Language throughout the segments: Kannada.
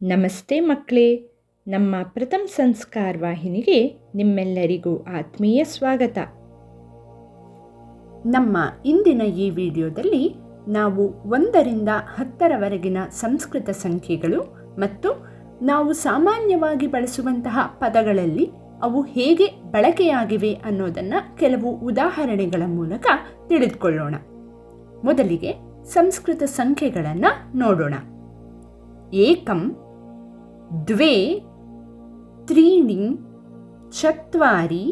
ನಮಸ್ತೆ ಮಕ್ಕಳೇ, ನಮ್ಮ ಪ್ರಥಮ್ ಸಂಸ್ಕಾರ್ ವಾಹಿನಿಗೆ ನಿಮ್ಮೆಲ್ಲರಿಗೂ ಆತ್ಮೀಯ ಸ್ವಾಗತ. ನಮ್ಮ ಇಂದಿನ ಈ ವಿಡಿಯೋದಲ್ಲಿ ನಾವು 1ರಿಂದ 10ರವರೆಗಿನ ಸಂಸ್ಕೃತ ಸಂಖ್ಯೆಗಳು ಮತ್ತು ನಾವು ಸಾಮಾನ್ಯವಾಗಿ ಬಳಸುವಂತಹ ಪದಗಳಲ್ಲಿ ಅವು ಹೇಗೆ ಬಳಕೆಯಾಗಿವೆ ಅನ್ನೋದನ್ನು ಕೆಲವು ಉದಾಹರಣೆಗಳ ಮೂಲಕ ತಿಳಿದುಕೊಳ್ಳೋಣ. ಮೊದಲಿಗೆ ಸಂಸ್ಕೃತ ಸಂಖ್ಯೆಗಳನ್ನು ನೋಡೋಣ. ಏಕಂ, ದ್ವೇ, ತ್ರೀಣಿ, ಚತ್ವಾರಿ,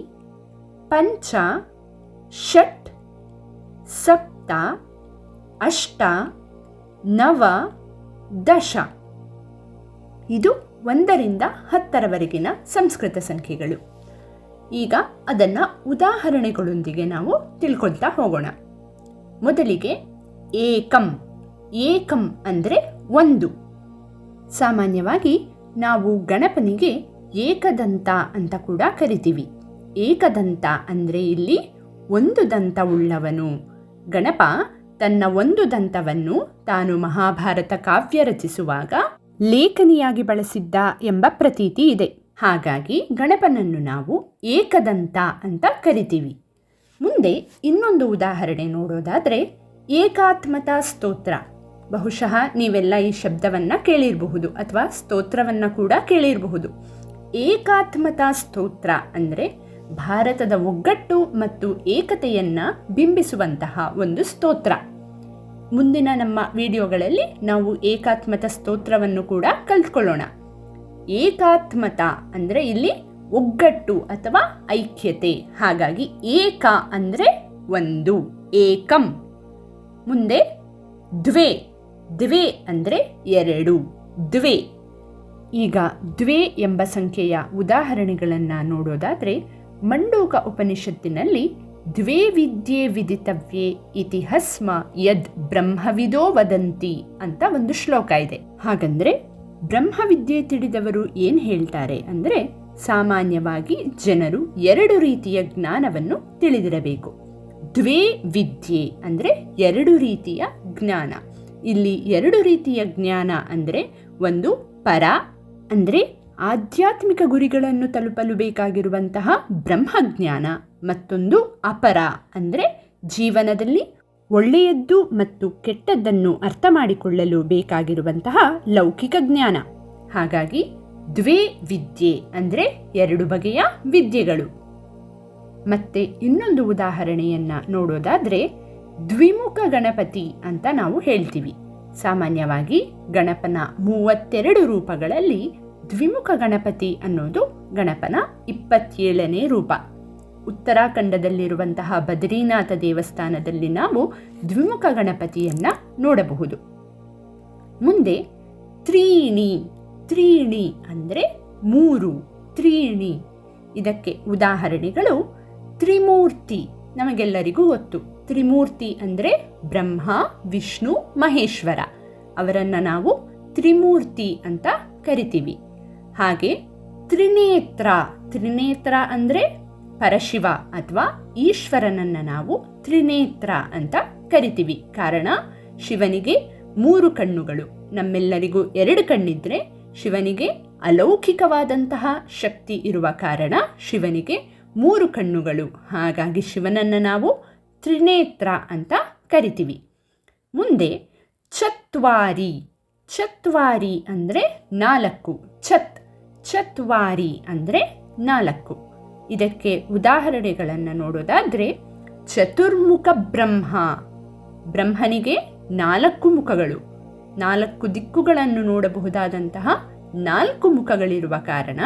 ಪಂಚ, ಷಟ್, ಸಪ್ತ, ಅಷ್ಟ, ನವ, ದಶ. ಇದು 1ರಿಂದ 10ರವರೆಗಿನ ಸಂಸ್ಕೃತ ಸಂಖ್ಯೆಗಳು. ಈಗ ಅದನ್ನು ಉದಾಹರಣೆಗಳೊಂದಿಗೆ ನಾವು ತಿಳ್ಕೊಳ್ತಾ ಹೋಗೋಣ. ಮೊದಲಿಗೆ ಏಕಂ. ಏಕಂ ಅಂದರೆ 1. ಸಾಮಾನ್ಯವಾಗಿ ನಾವು ಗಣಪನಿಗೆ ಏಕದಂತ ಅಂತ ಕೂಡ ಕರಿತೀವಿ. ಏಕದಂತ ಅಂದರೆ ಇಲ್ಲಿ 1 ದಂತವುಳ್ಳವನು. ಗಣಪ ತನ್ನ 1 ದಂತವನ್ನು ತಾನು ಮಹಾಭಾರತ ಕಾವ್ಯ ರಚಿಸುವಾಗ ಲೇಖನಿಯಾಗಿ ಬಳಸಿದ್ದ ಎಂಬ ಪ್ರತೀತಿ ಇದೆ. ಹಾಗಾಗಿ ಗಣಪನನ್ನು ನಾವು ಏಕದಂತ ಅಂತ ಕರಿತೀವಿ. ಮುಂದೆ ಇನ್ನೊಂದು ಉದಾಹರಣೆ ನೋಡೋದಾದರೆ ಏಕಾತ್ಮತಾ ಸ್ತೋತ್ರ. ಬಹುಶಃ ನೀವೆಲ್ಲ ಈ ಶಬ್ದವನ್ನು ಕೇಳಿರಬಹುದು ಅಥವಾ ಸ್ತೋತ್ರವನ್ನು ಕೂಡ ಕೇಳಿರಬಹುದು. ಏಕಾತ್ಮತಾ ಸ್ತೋತ್ರ ಅಂದರೆ ಭಾರತದ ಒಗ್ಗಟ್ಟು ಮತ್ತು ಏಕತೆಯನ್ನು ಬಿಂಬಿಸುವಂತಹ ಒಂದು ಸ್ತೋತ್ರ. ಮುಂದಿನ ನಮ್ಮ ವಿಡಿಯೋಗಳಲ್ಲಿ ನಾವು ಏಕಾತ್ಮತಾ ಸ್ತೋತ್ರವನ್ನು ಕೂಡ ಕಲ್ತ್ಕೊಳ್ಳೋಣ. ಏಕಾತ್ಮತ ಅಂದರೆ ಇಲ್ಲಿ ಒಗ್ಗಟ್ಟು ಅಥವಾ ಐಕ್ಯತೆ. ಹಾಗಾಗಿ ಏಕ ಅಂದರೆ 1, ಏಕಂ. ಮುಂದೆ ದ್ವೇ. ದ್ವೇ ಅಂದರೆ 2, ದ್ವೇ. ಈಗ ದ್ವೇ ಎಂಬ ಸಂಖ್ಯೆಯ ಉದಾಹರಣೆಗಳನ್ನು ನೋಡೋದಾದರೆ ಮಂಡೂಕ ಉಪನಿಷತ್ತಿನಲ್ಲಿ ದ್ವೇ ವಿದ್ಯೆ ವಿದಿತವ್ಯೆ ಇತಿ ಹಸ್ಮ ಯದ್ ಬ್ರಹ್ಮವಿದೋ ವದಂತಿ ಅಂತ ಒಂದು ಶ್ಲೋಕ ಇದೆ. ಹಾಗಂದ್ರೆ ಬ್ರಹ್ಮವಿದ್ಯೆ ತಿಳಿದವರು ಏನು ಹೇಳ್ತಾರೆ ಅಂದರೆ ಸಾಮಾನ್ಯವಾಗಿ ಜನರು 2 ರೀತಿಯ ಜ್ಞಾನವನ್ನು ತಿಳಿದಿರಬೇಕು. ದ್ವೇ ವಿದ್ಯೆ ಅಂದರೆ 2 ರೀತಿಯ ಜ್ಞಾನ. ಇಲ್ಲಿ 2 ರೀತಿಯ ಜ್ಞಾನ ಅಂದರೆ ಒಂದು ಪರ ಅಂದರೆ ಆಧ್ಯಾತ್ಮಿಕ ಗುರಿಗಳನ್ನು ತಲುಪಲು ಬೇಕಾಗಿರುವಂತಹ ಬ್ರಹ್ಮಜ್ಞಾನ, ಮತ್ತೊಂದು ಅಪರ ಅಂದರೆ ಜೀವನದಲ್ಲಿ ಒಳ್ಳೆಯದ್ದು ಮತ್ತು ಕೆಟ್ಟದ್ದನ್ನು ಅರ್ಥ ಮಾಡಿಕೊಳ್ಳಲು ಬೇಕಾಗಿರುವಂತಹ ಲೌಕಿಕ ಜ್ಞಾನ. ಹಾಗಾಗಿ ದ್ವೇ ವಿದ್ಯೆ ಅಂದರೆ 2 ಬಗೆಯ ವಿದ್ಯೆಗಳು. ಮತ್ತೆ ಇನ್ನೊಂದು ಉದಾಹರಣೆಯನ್ನು ನೋಡೋದಾದರೆ ದ್ವಿಮುಖ ಗಣಪತಿ ಅಂತ ನಾವು ಹೇಳ್ತೀವಿ. ಸಾಮಾನ್ಯವಾಗಿ ಗಣಪನ 32 ರೂಪಗಳಲ್ಲಿ ದ್ವಿಮುಖ ಗಣಪತಿ ಅನ್ನೋದು ಗಣಪನ 27ನೇ ರೂಪ. ಉತ್ತರಾಖಂಡದಲ್ಲಿರುವಂತಹ ಬದ್ರಿನಾಥ ದೇವಸ್ಥಾನದಲ್ಲಿ ನಾವು ದ್ವಿಮುಖ ಗಣಪತಿಯನ್ನು ನೋಡಬಹುದು. ಮುಂದೆ ತ್ರೀಣಿ. ತ್ರೀಣಿ ಅಂದರೆ 3, ತ್ರೀಣಿ. ಇದಕ್ಕೆ ಉದಾಹರಣೆಗಳು ತ್ರಿಮೂರ್ತಿ. ನಮಗೆಲ್ಲರಿಗೂ ಗೊತ್ತು, ತ್ರಿಮೂರ್ತಿ ಅಂದರೆ ಬ್ರಹ್ಮ, ವಿಷ್ಣು, ಮಹೇಶ್ವರ. ಅವರನ್ನು ನಾವು ತ್ರಿಮೂರ್ತಿ ಅಂತ ಕರಿತೀವಿ. ಹಾಗೆ ತ್ರಿನೇತ್ರ. ತ್ರಿನೇತ್ರ ಅಂದರೆ ಪರಶಿವ ಅಥವಾ ಈಶ್ವರನನ್ನು ನಾವು ತ್ರಿನೇತ್ರ ಅಂತ ಕರಿತೀವಿ. ಕಾರಣ ಶಿವನಿಗೆ 3 ಕಣ್ಣುಗಳು. ನಮ್ಮೆಲ್ಲರಿಗೂ 2 ಕಣ್ಣಿದ್ರೆ ಶಿವನಿಗೆ ಅಲೌಕಿಕವಾದಂತಹ ಶಕ್ತಿ ಇರುವ ಕಾರಣ ಶಿವನಿಗೆ 3 ಕಣ್ಣುಗಳು. ಹಾಗಾಗಿ ಶಿವನನ್ನು ನಾವು ತ್ರಿನೇತ್ರ ಅಂತ ಕರಿತೀವಿ. ಮುಂದೆ ಚತ್ವಾರಿ. ಚತ್ವಾರಿ ಅಂದರೆ 4. ಚತ್ವಾರಿ ಅಂದರೆ 4. ಇದಕ್ಕೆ ಉದಾಹರಣೆಗಳನ್ನು ನೋಡೋದಾದರೆ ಚತುರ್ಮುಖ ಬ್ರಹ್ಮ. ಬ್ರಹ್ಮನಿಗೆ 4 ಮುಖಗಳು. 4 ದಿಕ್ಕುಗಳನ್ನು ನೋಡಬಹುದಾದಂತಹ 4 ಮುಖಗಳಿರುವ ಕಾರಣ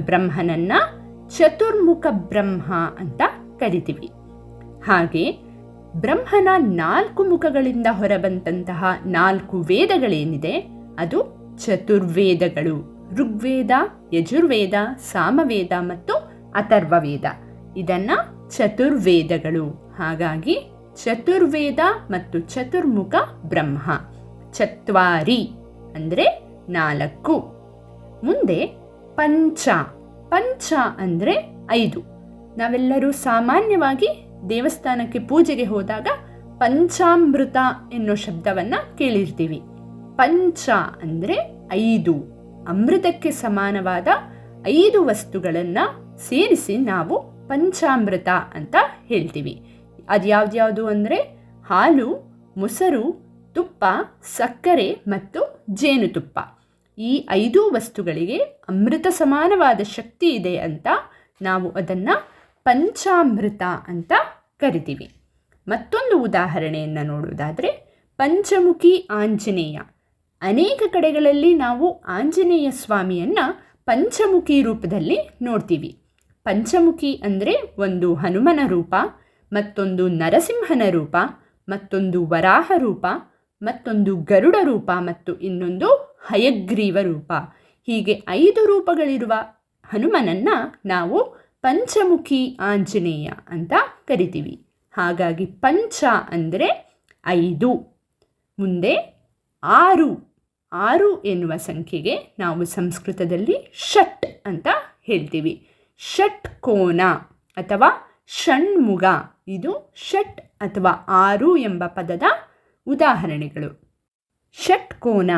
ಬ್ರಹ್ಮನನ್ನ ಚತುರ್ಮುಖ ಬ್ರಹ್ಮ ಅಂತ ಕರಿತೀವಿ. ಹಾಗೆ ಬ್ರಹ್ಮನ 4 ಮುಖಗಳಿಂದ ಹೊರಬಂದಂತಹ 4 ವೇದಗಳೇನಿದೆ ಅದು ಚತುರ್ವೇದಗಳು. ಋಗ್ವೇದ, ಯಜುರ್ವೇದ, ಸಾಮವೇದ ಮತ್ತು ಅಥರ್ವವೇದ. ಇದನ್ನು ಚತುರ್ವೇದಗಳು. ಹಾಗಾಗಿ ಚತುರ್ವೇದ ಮತ್ತು ಚತುರ್ಮುಖ ಬ್ರಹ್ಮ. ಚತ್ವಾರಿ ಅಂದರೆ 4. ಮುಂದೆ ಪಂಚ. ಪಂಚ ಅಂದರೆ 5. ನಾವೆಲ್ಲರೂ ಸಾಮಾನ್ಯವಾಗಿ ದೇವಸ್ಥಾನಕ್ಕೆ ಪೂಜೆಗೆ ಹೋದಾಗ ಪಂಚಾಮೃತ ಎನ್ನೋ ಶಬ್ದವನ್ನು ಕೇಳಿರ್ತೀವಿ. ಪಂಚ ಅಂದರೆ 5, ಅಮೃತಕ್ಕೆ ಸಮಾನವಾದ 5 ವಸ್ತುಗಳನ್ನು ಸೇರಿಸಿ ನಾವು ಪಂಚಾಮೃತ ಅಂತ ಹೇಳ್ತೀವಿ. ಅದ್ಯಾವ್ದ್ಯಾವುದು ಅಂದರೆ ಹಾಲು, ಮೊಸರು, ತುಪ್ಪ, ಸಕ್ಕರೆ ಮತ್ತು ಜೇನುತುಪ್ಪ. ಈ 5 ವಸ್ತುಗಳಿಗೆ ಅಮೃತ ಸಮಾನವಾದ ಶಕ್ತಿ ಇದೆ ಅಂತ ನಾವು ಅದನ್ನು ಪಂಚಾಮೃತ ಅಂತ ಕರಿತೀವಿ. ಮತ್ತೊಂದು ಉದಾಹರಣೆಯನ್ನು ನೋಡುವುದಾದರೆ ಪಂಚಮುಖಿ ಆಂಜನೇಯ. ಅನೇಕ ಕಡೆಗಳಲ್ಲಿ ನಾವು ಆಂಜನೇಯ ಸ್ವಾಮಿಯನ್ನು ಪಂಚಮುಖಿ ರೂಪದಲ್ಲಿ ನೋಡ್ತೀವಿ. ಪಂಚಮುಖಿ ಅಂದರೆ ಒಂದು ಹನುಮನ ರೂಪ, ಮತ್ತೊಂದು ನರಸಿಂಹನ ರೂಪ, ಮತ್ತೊಂದು ವರಾಹ ರೂಪ, ಮತ್ತೊಂದು ಗರುಡ ರೂಪ ಮತ್ತು ಇನ್ನೊಂದು ಹಯಗ್ರೀವ ರೂಪ. ಹೀಗೆ 5 ರೂಪಗಳಿರುವ ಹನುಮನನ್ನು ನಾವು ಪಂಚಮುಖಿ ಆಂಜನೇಯ ಅಂತ ಕರಿತೀವಿ. ಹಾಗಾಗಿ ಪಂಚ ಅಂದರೆ 5. ಮುಂದೆ 6 ಎನ್ನುವ ಸಂಖ್ಯೆಗೆ ನಾವು ಸಂಸ್ಕೃತದಲ್ಲಿ ಷಟ್ ಅಂತ ಹೇಳ್ತೀವಿ. ಷಟ್ಕೋನ ಅಥವಾ ಷಣ್ಮುಗ, ಇದು ಷಟ್ ಅಥವಾ 6 ಎಂಬ ಪದದ ಉದಾಹರಣೆಗಳು. ಷಟ್ಕೋನ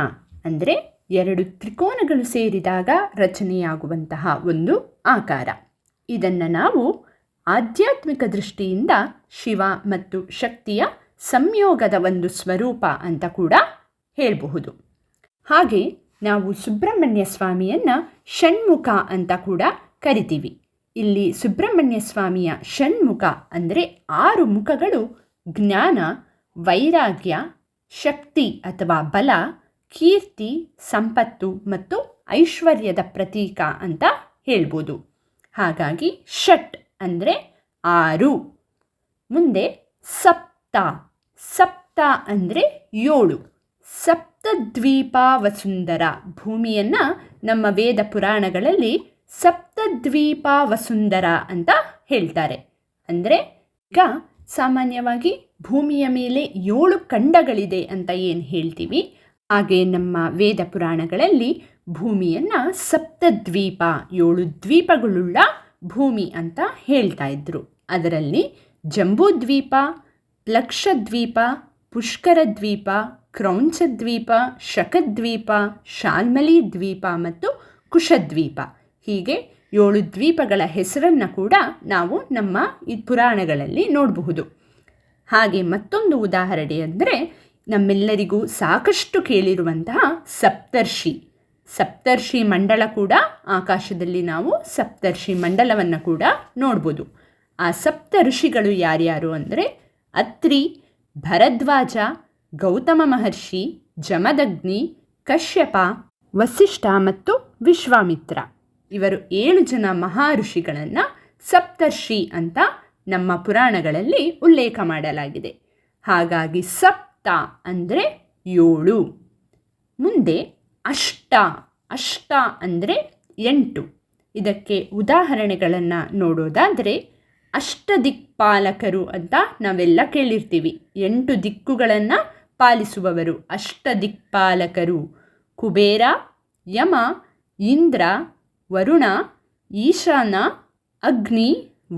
ಅಂದರೆ 2 ತ್ರಿಕೋನಗಳು ಸೇರಿದಾಗ ರಚನೆಯಾಗುವಂತಹ ಒಂದು ಆಕಾರ. ಇದನ್ನು ನಾವು ಆಧ್ಯಾತ್ಮಿಕ ದೃಷ್ಟಿಯಿಂದ ಶಿವ ಮತ್ತು ಶಕ್ತಿಯ ಸಂಯೋಗದ ಒಂದು ಸ್ವರೂಪ ಅಂತ ಕೂಡ ಹೇಳಬಹುದು. ಹಾಗೆ ನಾವು ಸುಬ್ರಹ್ಮಣ್ಯ ಸ್ವಾಮಿಯನ್ನು ಷಣ್ಮುಖ ಅಂತ ಕೂಡ ಕರಿತೀವಿ. ಇಲ್ಲಿ ಸುಬ್ರಹ್ಮಣ್ಯ ಸ್ವಾಮಿಯ ಷಣ್ಮುಖ ಅಂದರೆ 6 ಮುಖಗಳು ಜ್ಞಾನ, ವೈರಾಗ್ಯ, ಶಕ್ತಿ ಅಥವಾ ಬಲ, ಕೀರ್ತಿ, ಸಂಪತ್ತು ಮತ್ತು ಐಶ್ವರ್ಯದ ಪ್ರತೀಕ ಅಂತ ಹೇಳ್ಬೋದು. ಹಾಗಾಗಿ ಷಟ್ ಅಂದರೆ 6. ಮುಂದೆ ಸಪ್ತ. ಸಪ್ತ ಅಂದರೆ 7. ಸಪ್ತದ್ವೀಪ ವಸುಂಧರ. ಭೂಮಿಯನ್ನು ನಮ್ಮ ವೇದ ಪುರಾಣಗಳಲ್ಲಿ ಸಪ್ತದ್ವೀಪ ವಸುಂಧರ ಅಂತ ಹೇಳ್ತಾರೆ. ಅಂದರೆ ಈಗ ಸಾಮಾನ್ಯವಾಗಿ ಭೂಮಿಯ ಮೇಲೆ 7 ಖಂಡಗಳಿದೆ ಅಂತ ಏನು ಹೇಳ್ತೀವಿ, ಹಾಗೆ ನಮ್ಮ ವೇದ ಪುರಾಣಗಳಲ್ಲಿ ಭೂಮಿಯನ್ನು ಸಪ್ತದ್ವೀಪ, 7 ದ್ವೀಪಗಳುಳ್ಳ ಭೂಮಿ ಅಂತ ಹೇಳ್ತಾ ಇದ್ರು. ಅದರಲ್ಲಿ ಜಂಬೂದ್ವೀಪ, ಲಕ್ಷದ್ವೀಪ, ಪುಷ್ಕರ ದ್ವೀಪ, ಕ್ರೌಂಚದ್ವೀಪ, ಶಕದ್ವೀಪ, ಶಾಲ್ಮಲಿ ದ್ವೀಪ ಮತ್ತು ಕುಶದ್ವೀಪ, ಹೀಗೆ 7 ದ್ವೀಪಗಳ ಹೆಸರನ್ನು ಕೂಡ ನಾವು ನಮ್ಮ ಈ ಪುರಾಣಗಳಲ್ಲಿ ನೋಡಬಹುದು. ಹಾಗೆ ಮತ್ತೊಂದು ಉದಾಹರಣೆ ಅಂದರೆ ನಮ್ಮೆಲ್ಲರಿಗೂ ಸಾಕಷ್ಟು ಕೇಳಿರುವಂತಹ ಸಪ್ತರ್ಷಿ. ಸಪ್ತರ್ಷಿ ಮಂಡಲ ಕೂಡ ಆಕಾಶದಲ್ಲಿ ನಾವು ಸಪ್ತರ್ಷಿ ಮಂಡಲವನ್ನು ಕೂಡ ನೋಡ್ಬೋದು. ಆ ಸಪ್ತ ಋಷಿಗಳು ಯಾರ್ಯಾರು ಅಂದರೆ ಅತ್ರಿ, ಭರದ್ವಾಜ, ಗೌತಮ ಮಹರ್ಷಿ, ಜಮದಗ್ನಿ, ಕಶ್ಯಪ, ವಸಿಷ್ಠ ಮತ್ತು ವಿಶ್ವಾಮಿತ್ರ. ಇವರು 7 ಜನ ಮಹಾಋಷಿಗಳನ್ನು ಸಪ್ತರ್ಷಿ ಅಂತ ನಮ್ಮ ಪುರಾಣಗಳಲ್ಲಿ ಉಲ್ಲೇಖ ಮಾಡಲಾಗಿದೆ. ಹಾಗಾಗಿ ಸಪ್ತ ಅಂದರೆ 7. ಮುಂದೆ ಅಷ್ಟ. ಅಷ್ಟ ಅಂದರೆ 8. ಇದಕ್ಕೆ ಉದಾಹರಣೆಗಳನ್ನು ನೋಡೋದಾದರೆ ಅಷ್ಟದಿಕ್ಪಾಲಕರು ಅಂತ ನಾವೆಲ್ಲ ಕೇಳಿರ್ತೀವಿ. 8 ದಿಕ್ಕುಗಳನ್ನು ಪಾಲಿಸುವವರು ಅಷ್ಟದಿಕ್ಪಾಲಕರು. ಕುಬೇರ, ಯಮ, ಇಂದ್ರ, ವರುಣ, ಈಶಾನ, ಅಗ್ನಿ,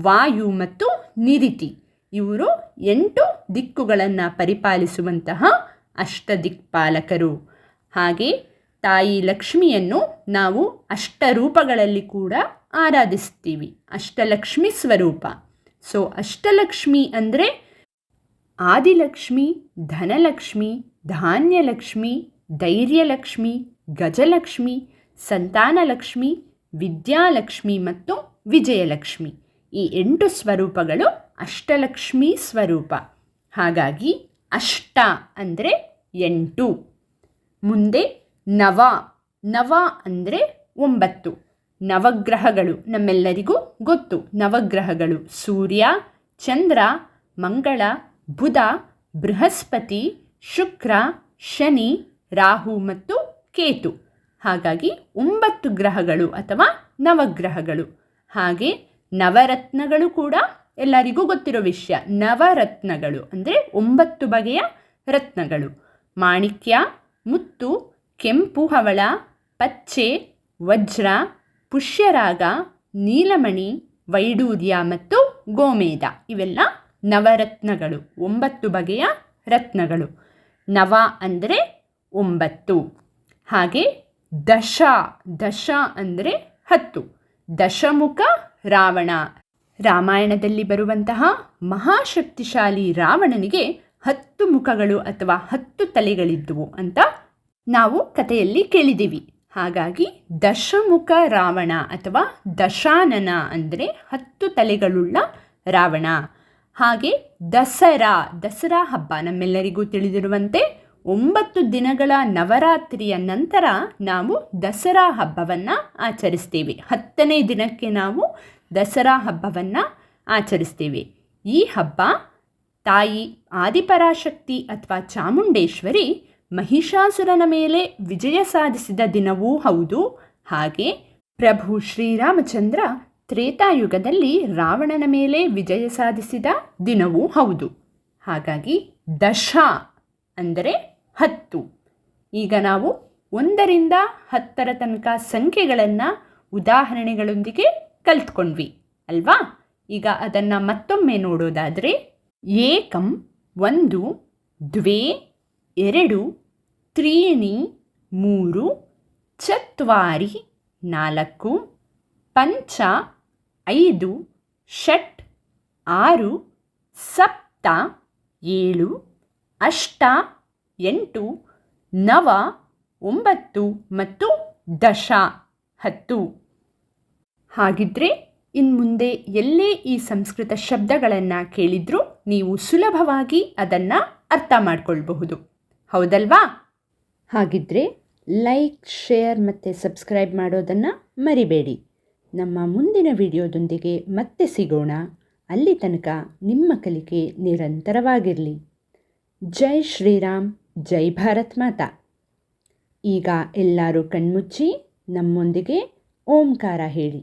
ವಾಯು ಮತ್ತು ನಿರಿತಿ. ಇವರು 8 ದಿಕ್ಕುಗಳನ್ನು ಪರಿಪಾಲಿಸುವಂತಹ ಅಷ್ಟದಿಕ್ಪಾಲಕರು. ಹಾಗೆ ತಾಯಿ ಲಕ್ಷ್ಮಿಯನ್ನು ನಾವು ಅಷ್ಟರೂಪಗಳಲ್ಲಿ ಕೂಡ ಆರಾಧಿಸ್ತೀವಿ. ಅಷ್ಟಲಕ್ಷ್ಮಿ ಸ್ವರೂಪ. ಸೊ ಅಷ್ಟಲಕ್ಷ್ಮಿ ಅಂದರೆ ಆದಿಲಕ್ಷ್ಮಿ, ಧನಲಕ್ಷ್ಮಿ, ಧಾನ್ಯಲಕ್ಷ್ಮಿ, ಧೈರ್ಯಲಕ್ಷ್ಮಿ, ಗಜಲಕ್ಷ್ಮಿ, ಸಂತಾನಲಕ್ಷ್ಮಿ, ವಿದ್ಯಾಲಕ್ಷ್ಮಿ ಮತ್ತು ವಿಜಯಲಕ್ಷ್ಮಿ. ಈ 8 ಸ್ವರೂಪಗಳು ಅಷ್ಟಲಕ್ಷ್ಮಿ ಸ್ವರೂಪ. ಹಾಗಾಗಿ ಅಷ್ಟ ಅಂದರೆ 8. ಮುಂದೆ ನವ. ನವ ಅಂದರೆ 9. ನವಗ್ರಹಗಳು ನಮ್ಮೆಲ್ಲರಿಗೂ ಗೊತ್ತು. ನವಗ್ರಹಗಳು ಸೂರ್ಯ, ಚಂದ್ರ, ಮಂಗಳ, ಬುಧ, ಬೃಹಸ್ಪತಿ, ಶುಕ್ರ, ಶನಿ, ರಾಹು ಮತ್ತು ಕೇತು. ಹಾಗಾಗಿ 9 ಗ್ರಹಗಳು ಅಥವಾ ನವಗ್ರಹಗಳು. ಹಾಗೆ ನವರತ್ನಗಳು ಕೂಡ ಎಲ್ಲರಿಗೂ ಗೊತ್ತಿರೋ ವಿಷಯ. ನವರತ್ನಗಳು ಅಂದರೆ 9 ಬಗೆಯ ರತ್ನಗಳು. ಮಾಣಿಕ್ಯ, ಮುತ್ತು, ಕೆಂಪು ಹವಳ, ಪಚ್ಚೆ, ವಜ್ರ, ಪುಷ್ಯರಾಗ, ನೀಲಮಣಿ, ವೈಡೂರ್ಯ ಮತ್ತು ಗೋಮೇಧ. ಇವೆಲ್ಲ ನವರತ್ನಗಳು, 9 ಬಗೆಯ ರತ್ನಗಳು. ನವ ಅಂದರೆ 9. ಹಾಗೆ ದಶ. ದಶ ಅಂದರೆ 10. ದಶಮುಖ ರಾವಣ. ರಾಮಾಯಣದಲ್ಲಿ ಬರುವಂತಹ ಮಹಾಶಕ್ತಿಶಾಲಿ ರಾವಣನಿಗೆ 10 ಮುಖಗಳು ಅಥವಾ 10 ತಲೆಗಳಿದ್ದುವು ಅಂತ ನಾವು ಕಥೆಯಲ್ಲಿ ಕೇಳಿದ್ದೀವಿ. ಹಾಗಾಗಿ ದಶಮುಖ ರಾವಣ ಅಥವಾ ದಶಾನನ ಅಂದರೆ 10 ತಲೆಗಳುಳ್ಳ ರಾವಣ. ಹಾಗೆ ದಸರಾ ಹಬ್ಬ ನಮ್ಮೆಲ್ಲರಿಗೂ ತಿಳಿದಿರುವಂತೆ 9 ದಿನಗಳ ನವರಾತ್ರಿಯ ನಂತರ ನಾವು ದಸರಾ ಹಬ್ಬವನ್ನು ಆಚರಿಸ್ತೇವೆ. 10ನೇ ದಿನಕ್ಕೆ ನಾವು ದಸರಾ ಹಬ್ಬವನ್ನು ಆಚರಿಸ್ತೇವೆ. ಈ ಹಬ್ಬ ತಾಯಿ ಆದಿಪರಾಶಕ್ತಿ ಅಥವಾ ಚಾಮುಂಡೇಶ್ವರಿ ಮಹಿಷಾಸುರನ ಮೇಲೆ ವಿಜಯ ಸಾಧಿಸಿದ ದಿನವೂ ಹೌದು. ಹಾಗೆ ಪ್ರಭು ಶ್ರೀರಾಮಚಂದ್ರ ತ್ರೇತಾಯುಗದಲ್ಲಿ ರಾವಣನ ಮೇಲೆ ವಿಜಯ ಸಾಧಿಸಿದ ದಿನವೂ ಹೌದು. ಹಾಗಾಗಿ ದಶ ಅಂದರೆ 10. ಈಗ ನಾವು 1ರಿಂದ 10ರ ತನಕ ಸಂಖ್ಯೆಗಳನ್ನು ಉದಾಹರಣೆಗಳೊಂದಿಗೆ ಕಲ್ತ್ಕೊಂಡ್ವಿ ಅಲ್ವಾ? ಈಗ ಅದನ್ನು ಮತ್ತೊಮ್ಮೆ ನೋಡೋದಾದರೆ ಏಕಂ 1, ದ್ವೇ 2, ತ್ರೀಣಿ 3, ಚತ್ವಾರಿ 4, ಪಂಚ 5, ಷಟ್ 6, ಸಪ್ತ 7, ಅಷ್ಟ 8, ನವ 9 ಮತ್ತು ದಶ 10. ಹಾಗಿದ್ರೆ ಇನ್ಮುಂದೆ ಎಲ್ಲೇ ಈ ಸಂಸ್ಕೃತ ಶಬ್ದಗಳನ್ನು ಕೇಳಿದ್ರೂ ನೀವು ಸುಲಭವಾಗಿ ಅದನ್ನು ಅರ್ಥ ಮಾಡಿಕೊಳ್ಬಹುದು, ಹೌದಲ್ವಾ? ಹಾಗಿದ್ರೆ ಲೈಕ್, ಶೇರ್ ಮತ್ತು ಸಬ್ಸ್ಕ್ರೈಬ್ ಮಾಡೋದನ್ನು ಮರಿಬೇಡಿ. ನಮ್ಮ ಮುಂದಿನ ವಿಡಿಯೋದೊಂದಿಗೆ ಮತ್ತೆ ಸಿಗೋಣ. ಅಲ್ಲಿ ತನಕ ನಿಮ್ಮ ಕಲಿಕೆ ನಿರಂತರವಾಗಿರಲಿ. ಜೈ ಶ್ರೀರಾಮ್, ಜೈ ಭಾರತ್ ಮಾತಾ. ಈಗ ಎಲ್ಲರೂ ಕಣ್ಮುಚ್ಚಿ ನಮ್ಮೊಂದಿಗೆ ಓಂಕಾರ ಹೇಳಿ.